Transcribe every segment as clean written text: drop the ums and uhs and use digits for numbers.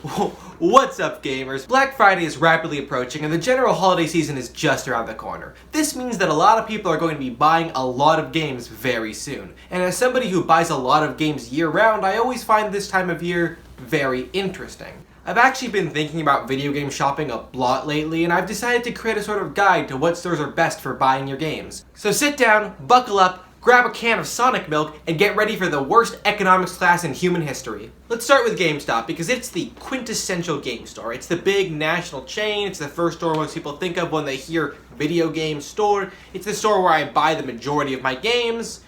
What's up, gamers? Black Friday is rapidly approaching and the general holiday season is just around the corner. This means that a lot of people are going to be buying a lot of games very soon. And as somebody who buys a lot of games year-round, I always find this time of year very interesting. I've actually been thinking about video game shopping a lot lately, and I've decided to create a sort of guide to what stores are best for buying your games. So sit down, buckle up, grab a can of Sonic milk, and get ready for the worst economics class in human history. Let's start with GameStop because it's the quintessential game store. It's the big national chain, it's the first store most people think of when they hear video game store. It's the store where I buy the majority of my games,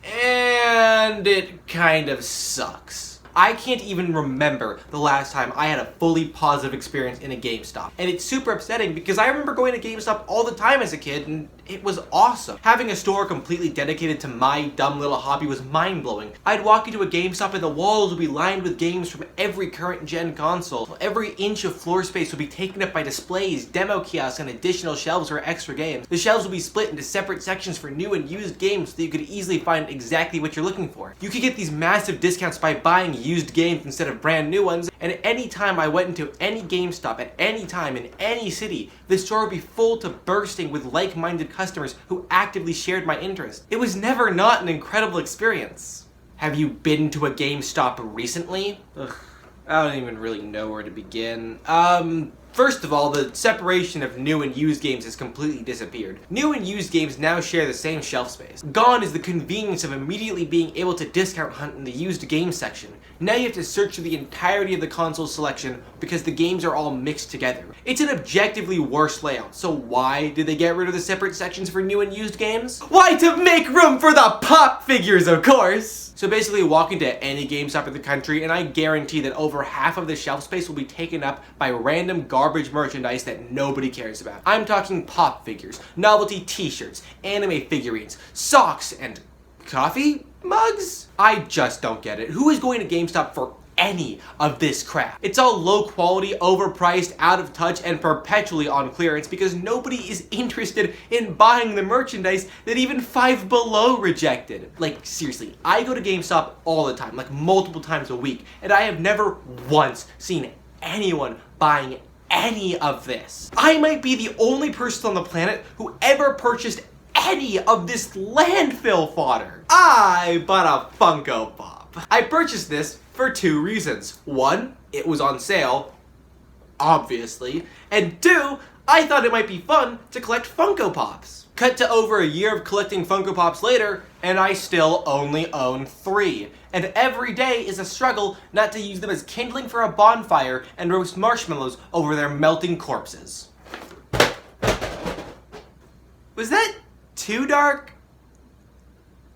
and it kind of sucks. I can't even remember the last time I had a fully positive experience in a GameStop. And it's super upsetting because I remember going to GameStop all the time as a kid and it was awesome. Having a store completely dedicated to my dumb little hobby was mind-blowing. I'd walk into a GameStop and the walls would be lined with games from every current gen console. Every inch of floor space would be taken up by displays, demo kiosks, and additional shelves for extra games. The shelves would be split into separate sections for new and used games so that you could easily find exactly what you're looking for. You could get these massive discounts by buying used games instead of brand new ones, and any time I went into any GameStop at any time in any city, the store would be full to bursting with like-minded customers who actively shared my interest. It was never not an incredible experience. Have you been to a GameStop recently? Ugh, I don't even really know where to begin. First of all, the separation of new and used games has completely disappeared. New and used games now share the same shelf space. Gone is the convenience of immediately being able to discount hunt in the used games section. Now you have to search through the entirety of the console selection because the games are all mixed together. It's an objectively worse layout, so why did they get rid of the separate sections for new and used games? Why, to make room for the pop figures, of course! So basically walk into any GameStop in the country and I guarantee that over half of the shelf space will be taken up by random garbage merchandise that nobody cares about. I'm talking pop figures, novelty t-shirts, anime figurines, socks, and coffee mugs? I just don't get it. Who is going to GameStop for any of this crap? It's all low quality, overpriced, out of touch, and perpetually on clearance because nobody is interested in buying the merchandise that even Five Below rejected. Like, seriously, I go to GameStop all the time, like multiple times a week, and I have never once seen anyone buying any of this. I might be the only person on the planet who ever purchased any of this landfill fodder. I bought a Funko Pop. I purchased this for two reasons. One, it was on sale, obviously, and two, I thought it might be fun to collect Funko Pops. Cut to over a year of collecting Funko Pops later, and I still only own 3. And every day is a struggle not to use them as kindling for a bonfire and roast marshmallows over their melting corpses. Was that too dark?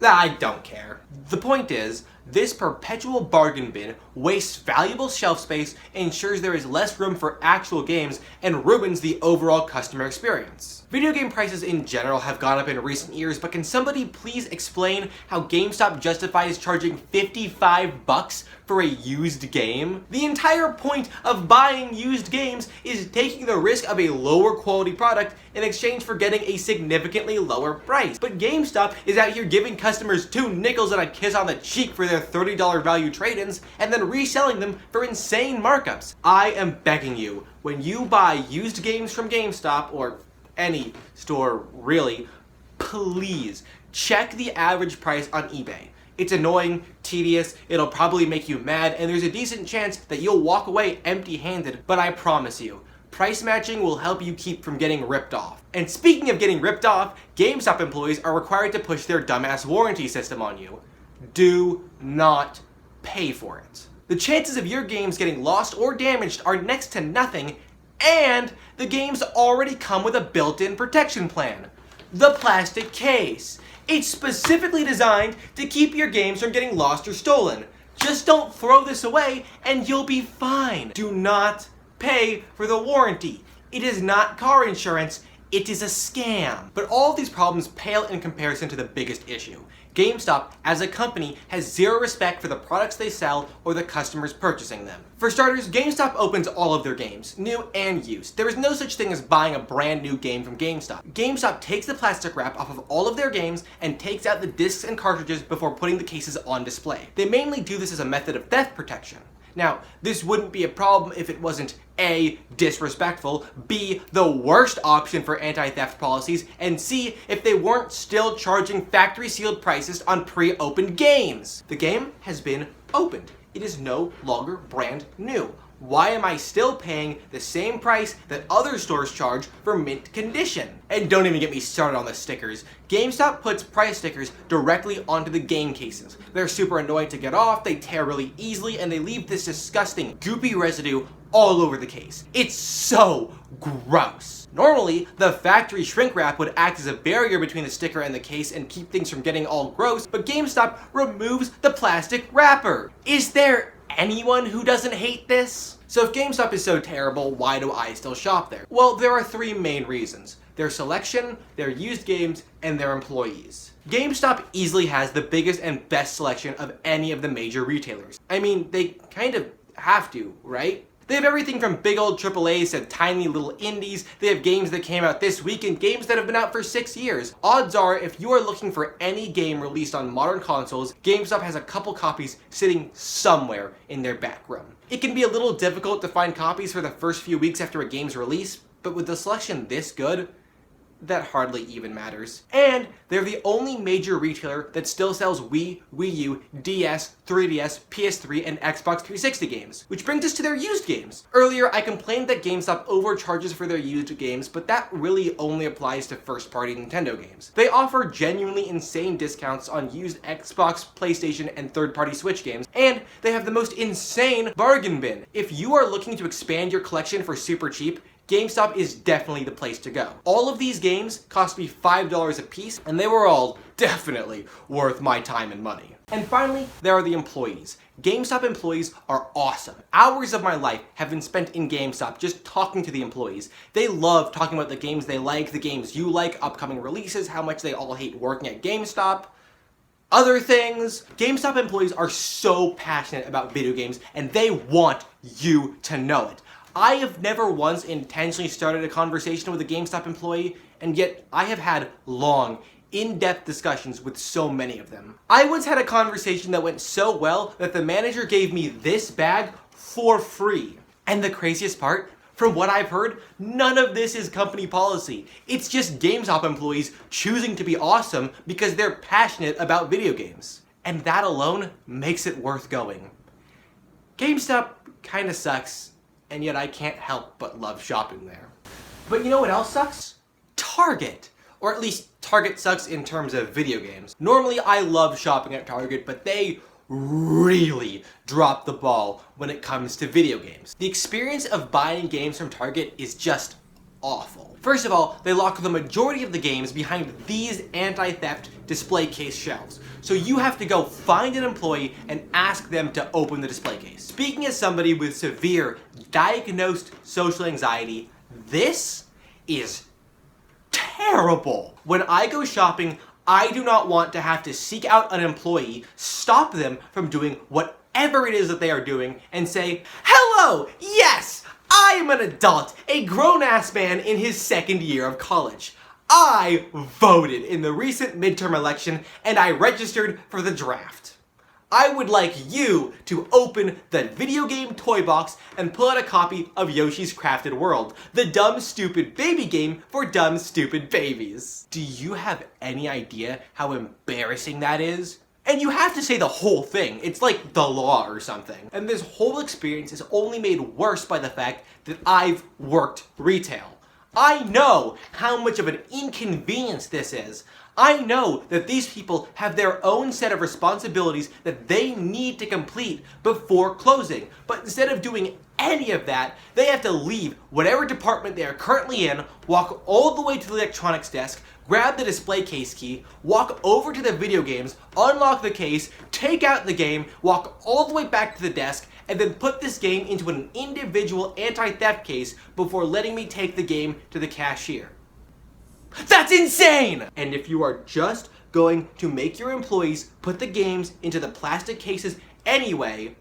I don't care. The point is, this perpetual bargain bin wastes valuable shelf space, ensures there is less room for actual games, and ruins the overall customer experience. Video game prices in general have gone up in recent years, but can somebody please explain how GameStop justifies charging $55 for a used game? The entire point of buying used games is taking the risk of a lower quality product in exchange for getting a significantly lower price. But GameStop is out here giving customers 2 nickels and a kiss on the cheek for their $30 value trade-ins and then reselling them for insane markups. I am begging you, when you buy used games from GameStop, or any store really, please check the average price on eBay. It's annoying, tedious, it'll probably make you mad, and there's a decent chance that you'll walk away empty-handed, but I promise you, price matching will help you keep from getting ripped off. And speaking of getting ripped off, GameStop employees are required to push their dumbass warranty system on you. Do not pay for it. The chances of your games getting lost or damaged are next to nothing, and the games already come with a built-in protection plan. The plastic case. It's specifically designed to keep your games from getting lost or stolen. Just don't throw this away and you'll be fine. Do not pay for the warranty. It is not car insurance, it is a scam. But all of these problems pale in comparison to the biggest issue. GameStop, as a company, has zero respect for the products they sell or the customers purchasing them. For starters, GameStop opens all of their games, new and used. There is no such thing as buying a brand new game from GameStop. GameStop takes the plastic wrap off of all of their games and takes out the discs and cartridges before putting the cases on display. They mainly do this as a method of theft protection. Now, this wouldn't be a problem if it wasn't A, disrespectful, B, the worst option for anti-theft policies, and C, if they weren't still charging factory-sealed prices on pre-opened games. The game has been opened. It is no longer brand new. Why am I still paying the same price that other stores charge for mint condition? And don't even get me started on the stickers. GameStop puts price stickers directly onto the game cases. They're super annoying to get off, they tear really easily, and they leave this disgusting goopy residue all over the case. It's so gross. Normally, the factory shrink wrap would act as a barrier between the sticker and the case and keep things from getting all gross, but GameStop removes the plastic wrapper. Is there anyone who doesn't hate this? So if GameStop is so terrible, why do I still shop there? Well, there are three main reasons. Their selection, their used games, and their employees. GameStop easily has the biggest and best selection of any of the major retailers. I mean, they kind of have to, right? They have everything from big old AAAs to tiny little indies. They have games that came out this week and games that have been out for 6 years. Odds are, if you are looking for any game released on modern consoles, GameStop has a couple copies sitting somewhere in their back room. It can be a little difficult to find copies for the first few weeks after a game's release, but with the selection this good, that hardly even matters. And they're the only major retailer that still sells Wii, Wii U, DS, 3DS, PS3, and Xbox 360 games. Which brings us to their used games. Earlier, I complained that GameStop overcharges for their used games, but that really only applies to first-party Nintendo games. They offer genuinely insane discounts on used Xbox, PlayStation, and third-party Switch games, and they have the most insane bargain bin. If you are looking to expand your collection for super cheap, GameStop is definitely the place to go. All of these games cost me $5 a piece, and they were all definitely worth my time and money. And finally, there are the employees. GameStop employees are awesome. Hours of my life have been spent in GameStop just talking to the employees. They love talking about the games they like, the games you like, upcoming releases, how much they all hate working at GameStop. Other things. GameStop employees are so passionate about video games, and they want you to know it. I have never once intentionally started a conversation with a GameStop employee, and yet I have had long, in-depth discussions with so many of them. I once had a conversation that went so well that the manager gave me this bag for free. And the craziest part, from what I've heard, none of this is company policy. It's just GameStop employees choosing to be awesome because they're passionate about video games. And that alone makes it worth going. GameStop kinda sucks, and yet I can't help but love shopping there. But you know what else sucks? Target. Or at least Target sucks in terms of video games. Normally I love shopping at Target, but they really drop the ball when it comes to video games. The experience of buying games from Target is just awful. First of all, they lock the majority of the games behind these anti-theft display case shelves. So you have to go find an employee and ask them to open the display case. Speaking as somebody with severe diagnosed social anxiety, this is terrible. When I go shopping, I do not want to have to seek out an employee, stop them from doing whatever it is that they are doing, and say, "Hello, yes, I am an adult, a grown-ass man in his second year of college. I voted in the recent midterm election and I registered for the draft. I would like you to open the video game toy box and pull out a copy of Yoshi's Crafted World, the dumb stupid baby game for dumb stupid babies." Do you have any idea how embarrassing that is? And you have to say the whole thing. It's like the law or something. And this whole experience is only made worse by the fact that I've worked retail. I know how much of an inconvenience this is. I know that these people have their own set of responsibilities that they need to complete before closing. But instead of doing any of that, they have to leave whatever department they are currently in, walk all the way to the electronics desk, grab the display case key, walk over to the video games, unlock the case, take out the game, walk all the way back to the desk, and then put this game into an individual anti-theft case before letting me take the game to the cashier. That's insane! And if you are just going to make your employees put the games into the plastic cases anyway,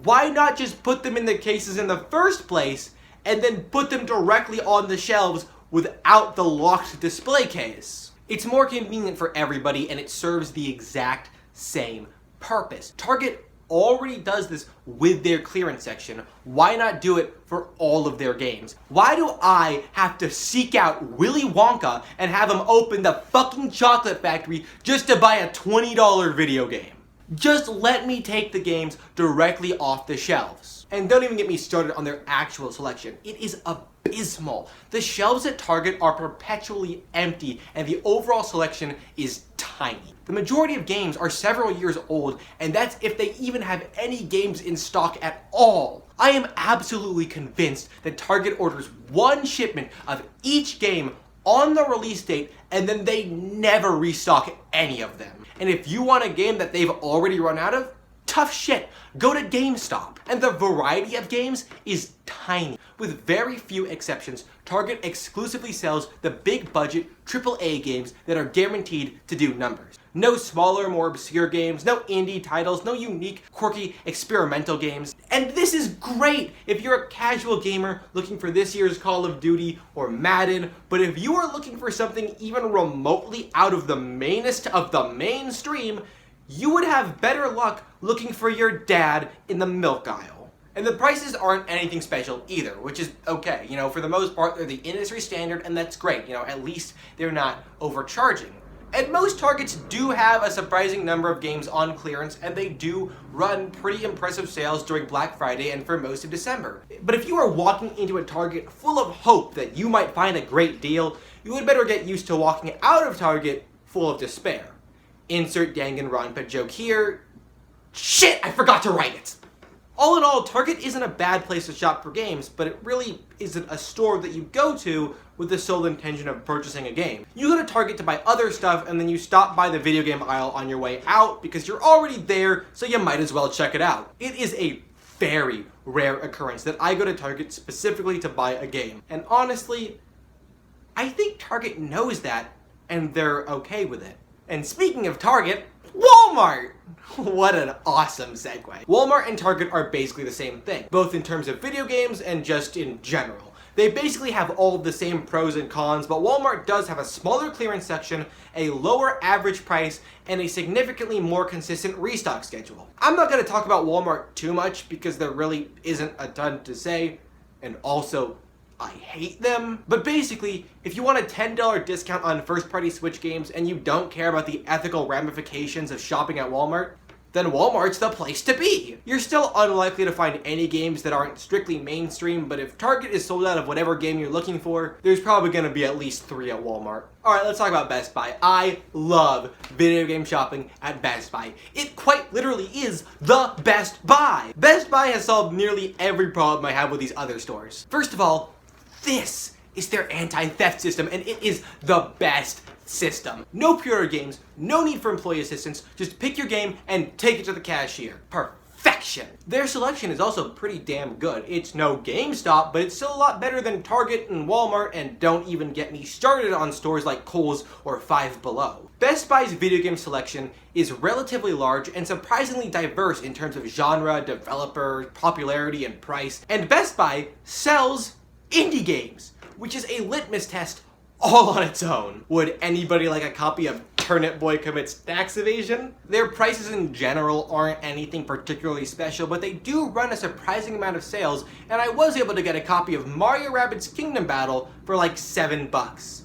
why not just put them in the cases in the first place and then put them directly on the shelves without the locked display case? It's more convenient for everybody and it serves the exact same purpose. Target already does this with their clearance section, why not do it for all of their games? Why do I have to seek out Willy Wonka and have him open the fucking chocolate factory just to buy a $20 video game? Just let me take the games directly off the shelves. And don't even get me started on their actual selection. It is abysmal. The shelves at Target are perpetually empty, and the overall selection is tiny. The majority of games are several years old, and that's if they even have any games in stock at all. I am absolutely convinced that Target orders one shipment of each game on the release date, and then they never restock any of them. And if you want a game that they've already run out of, tough shit, go to GameStop. And the variety of games is tiny. With very few exceptions, Target exclusively sells the big budget AAA games that are guaranteed to do numbers. No smaller, more obscure games, no indie titles, no unique, quirky, experimental games. And this is great if you're a casual gamer looking for this year's Call of Duty or Madden, but if you are looking for something even remotely out of the mainest of the mainstream, you would have better luck looking for your dad in the milk aisle. And the prices aren't anything special either, which is okay. You know, for the most part, they're the industry standard, and that's great. You know, at least they're not overcharging. And most Targets do have a surprising number of games on clearance, and they do run pretty impressive sales during Black Friday and for most of December. But if you are walking into a Target full of hope that you might find a great deal, you would better get used to walking out of Target full of despair. Insert Danganronpa joke here. Shit, I forgot to write it! All in all, Target isn't a bad place to shop for games, but it really isn't a store that you go to with the sole intention of purchasing a game. You go to Target to buy other stuff, and then you stop by the video game aisle on your way out because you're already there, so you might as well check it out. It is a very rare occurrence that I go to Target specifically to buy a game. And honestly, I think Target knows that, and they're okay with it. And speaking of Target, Walmart! What an awesome segue. Walmart and Target are basically the same thing, both in terms of video games and just in general. They basically have all of the same pros and cons, but Walmart does have a smaller clearance section, a lower average price, and a significantly more consistent restock schedule. I'm not going to talk about Walmart too much because there really isn't a ton to say, and also, I hate them. But basically, if you want a $10 discount on first-party Switch games and you don't care about the ethical ramifications of shopping at Walmart, then Walmart's the place to be. You're still unlikely to find any games that aren't strictly mainstream, but if Target is sold out of whatever game you're looking for, there's probably gonna be at least 3 at Walmart. Alright, let's talk about Best Buy. I love video game shopping at Best Buy. It quite literally is the Best Buy. Best Buy has solved nearly every problem I have with these other stores. First of all, this is their anti-theft system, and it is the best system. No pre-order games, no need for employee assistance, just pick your game and take it to the cashier. Perfection! Their selection is also pretty damn good. It's no GameStop, but it's still a lot better than Target and Walmart, and don't even get me started on stores like Kohl's or Five Below. Best Buy's video game selection is relatively large and surprisingly diverse in terms of genre, developer, popularity, and price, and Best Buy sells indie games, which is a litmus test all on its own. Would anybody like a copy of Turnip Boy Commits Tax Evasion? Their prices in general aren't anything particularly special, but they do run a surprising amount of sales, and I was able to get a copy of Mario Rabbids Kingdom Battle for like $7.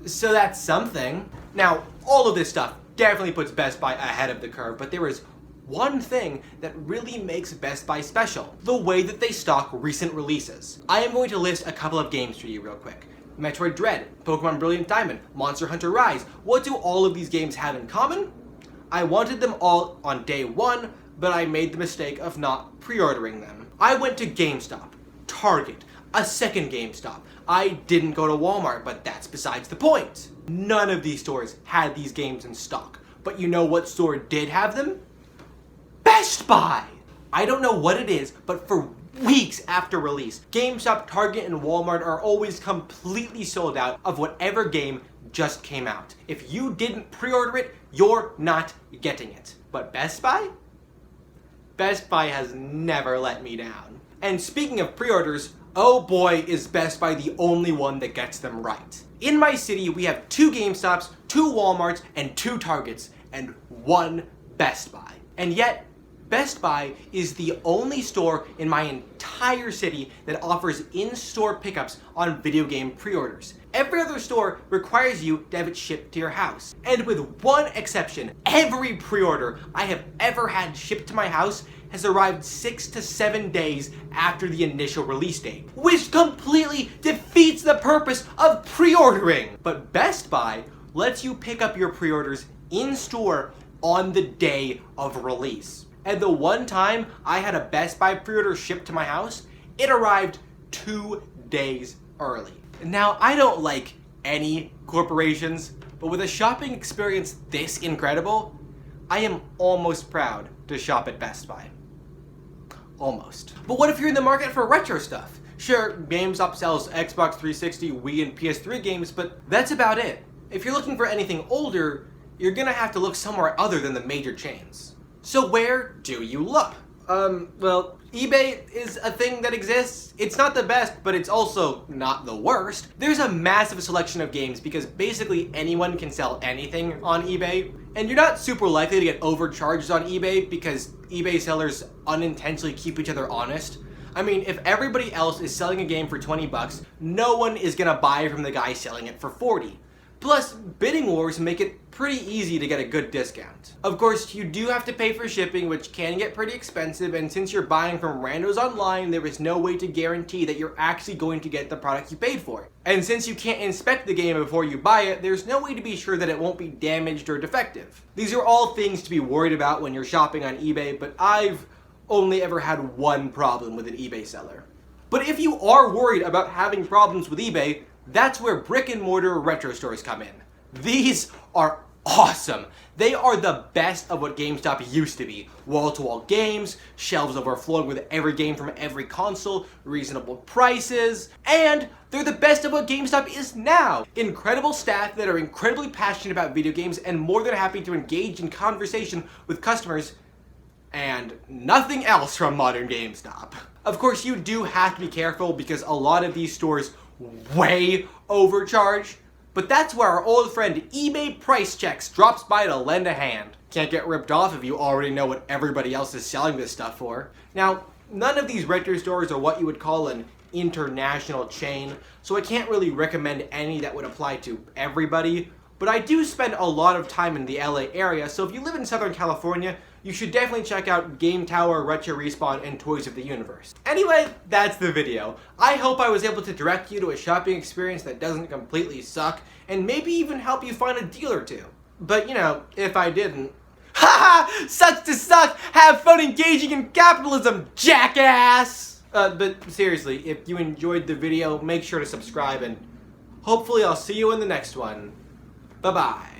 So that's something. Now, all of this stuff definitely puts Best Buy ahead of the curve, but there is one thing that really makes Best Buy special: the way that they stock recent releases. I am going to list a couple of games for you real quick. Metroid Dread, Pokemon Brilliant Diamond, Monster Hunter Rise. What do all of these games have in common? I wanted them all on day one, but I made the mistake of not pre-ordering them. I went to GameStop, Target, a second GameStop. I didn't go to Walmart, but that's besides the point. None of these stores had these games in stock. But you know what store did have them? Best Buy! I don't know what it is, but for weeks after release, GameStop, Target, and Walmart are always completely sold out of whatever game just came out. If you didn't pre-order it, you're not getting it. But Best Buy? Best Buy has never let me down. And speaking of pre-orders, oh boy is Best Buy the only one that gets them right. In my city, we have 2 GameStops, 2 Walmarts, and 2 Targets, and 1 Best Buy. And yet, Best Buy is the only store in my entire city that offers in-store pickups on video game pre-orders. Every other store requires you to have it shipped to your house. And with one exception, every pre-order I have ever had shipped to my house has arrived 6 to 7 days after the initial release date, which completely defeats the purpose of pre-ordering. But Best Buy lets you pick up your pre-orders in-store on the day of release. And the one time I had a Best Buy pre-order shipped to my house, it arrived 2 days early. Now, I don't like any corporations, but with a shopping experience this incredible, I am almost proud to shop at Best Buy. Almost. But what if you're in the market for retro stuff? Sure, GameStop sells Xbox 360, Wii, and PS3 games, but that's about it. If you're looking for anything older, you're gonna have to look somewhere other than the major chains. So where do you look? Well, eBay is a thing that exists. It's not the best, but it's also not the worst. There's a massive selection of games because basically anyone can sell anything on eBay, and you're not super likely to get overcharged on eBay because eBay sellers unintentionally keep each other honest. I mean, if everybody else is selling a game for 20 bucks, no one is gonna buy from the guy selling it for 40. Plus, bidding wars make it pretty easy to get a good discount. Of course, you do have to pay for shipping, which can get pretty expensive, and since you're buying from randos online, there is no way to guarantee that you're actually going to get the product you paid for. And since you can't inspect the game before you buy it, there's no way to be sure that it won't be damaged or defective. These are all things to be worried about when you're shopping on eBay, but I've only ever had one problem with an eBay seller. But if you are worried about having problems with eBay, that's where brick and mortar retro stores come in. These are awesome. They are the best of what GameStop used to be. Wall-to-wall games, shelves overflowing with every game from every console, reasonable prices, and they're the best of what GameStop is now. Incredible staff that are incredibly passionate about video games and more than happy to engage in conversation with customers, and nothing else from modern GameStop. Of course, you do have to be careful because a lot of these stores way overcharge, but that's where our old friend eBay Price Checks drops by to lend a hand. Can't get ripped off if you already know what everybody else is selling this stuff for. Now, none of these retro stores are what you would call an international chain, so I can't really recommend any that would apply to everybody, but I do spend a lot of time in the LA area, so if you live in Southern California, you should definitely check out Game Tower, Retro Respawn, and Toys of the Universe. Anyway, that's the video. I hope I was able to direct you to a shopping experience that doesn't completely suck, and maybe even help you find a deal or two. But you know, if I didn't, haha! Sucks to suck! Have fun engaging in capitalism, jackass! But seriously, if you enjoyed the video, make sure to subscribe, and hopefully I'll see you in the next one. Bye-bye.